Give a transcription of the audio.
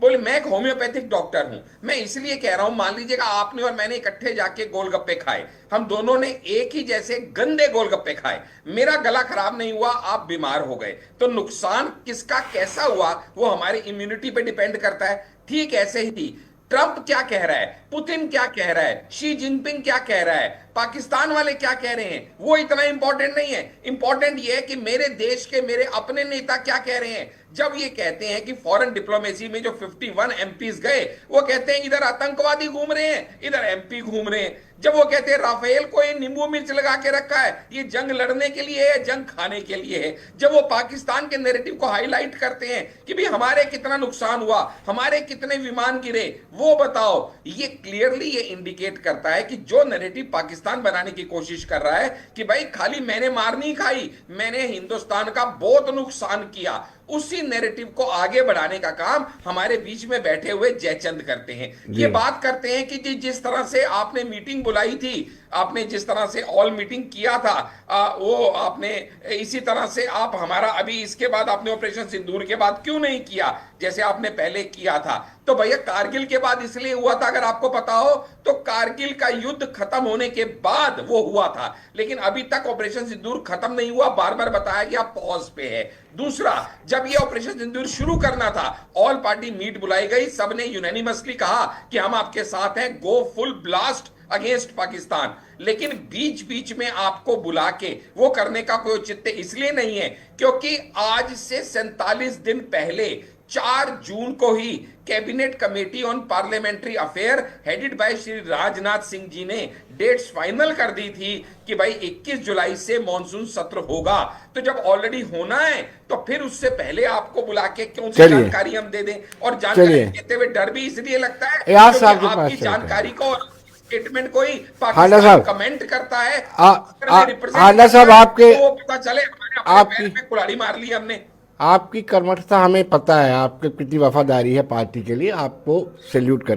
बोले मैं एक होम्योपैथिक डॉक्टर हूं, मैं इसलिए कह रहा हूं, मान लीजिएगा आपने और मैंने इकट्ठे जाके गोलगप्पे खाए, हम दोनों ने एक ही जैसे गंदे गोलगप्पे खाए, मेरा गला खराब नहीं हुआ, आप बीमार हो गए, तो नुकसान किसका कैसा हुआ वो हमारी इम्यूनिटी पे डिपेंड करता है। ठीक ऐसे ही ट्रंप क्या कह रहा है, पुतिन क्या कह रहा है, शी जिनपिंग क्या कह रहा है, पाकिस्तान वाले क्या कह रहे हैं, वो इतना इंपॉर्टेंट नहीं है। इंपॉर्टेंट ये है कि मेरे देश के मेरे अपने नेता क्या कह रहे हैं। जब ये कहते हैं कि फॉरेन डिप्लोमेसी में जो 51 एमपीज गए, वो कहते हैं इधर आतंकवादी घूम रहे हैं, इधर एमपी घूम रहे हैं। जब वो कहते हैं राफेल को ये नींबू मिर्च लगा के रखा है, ये जंग लड़ने के लिए है, जंग खाने के लिए है। जब वो पाकिस्तान के नैरेटिव को हाईलाइट करते हैं कि भाई हमारे कितना नुकसान हुआ, हमारे कितने विमान गिरे, वो बताओ, ये क्लियरली ये इंडिकेट करता है कि जो नैरेटिव पाकिस्तान बनाने की कोशिश कर रहा है कि भाई खाली मैंने मार नहीं खाई, मैंने हिंदुस्तान का बहुत नुकसान किया, उसी नैरेटिव को आगे बढ़ाने का काम हमारे बीच में बैठे हुए जयचंद करते हैं। ये जी बात करते हैं कि जिस तरह से आपने मीटिंग बुलाई थी, आपने जिस तरह से ऑल मीटिंग किया था, वो आपने इसी तरह से आप हमारा अभी इसके बाद आपने ऑपरेशन सिंदूर के बाद क्यों नहीं किया जैसे आपने पहले किया था। तो भैया कारगिल के बाद इसलिए हुआ था, अगर आपको पता हो तो कारगिल का युद्ध खत्म होने के बाद वो हुआ था, लेकिन अभी तक ऑपरेशन सिंदूर खत्म नहीं हुआ, बार बार बताया गया पॉज पे है। दूसरा, जब ये ऑपरेशन सिंदूर शुरू करना था, ऑल पार्टी मीट बुलाई गई, सबने यूनानिमसली कहा कि हम आपके साथ हैं, go full blast against Pakistan. लेकिन बीच बीच में आपको बुला के वो करने का कोई औचित्य इसलिए नहीं है क्योंकि आज से 47 दिन पहले 4 जून को ही cabinet committee on parliamentary affair headed by Shri Rajnath Singh ji ने डेट्स फाइनल कर दी थी कि भाई 21 जुलाई से मॉनसून सत्र होगा। तो जब ऑलरेडी होना है तो फिर उससे पहले आपको बुला के कौन सी चलिए जानकारी हम दे दें। और जानकारी चलिए, देते हुए डर भी इसलिए लगता है एयाज क्योंकि साहब के पास आपकी चलते हैं। जानकारी को और स्टेटमेंट को ही हांडा पाकिस्तान साहब, कमेंट करता है, आ, अगर आ, में रिप्रेजेंट हांडा करता साहब है आपके तो वो पता चले हमारे अपने पैर आपकी में कुल्हाड़ी मार ली हमने। आपकी कर्मठता हमें पता है, आपकी कितनी वफादारी है पार्टी के लिए, आपको सैल्यूट कर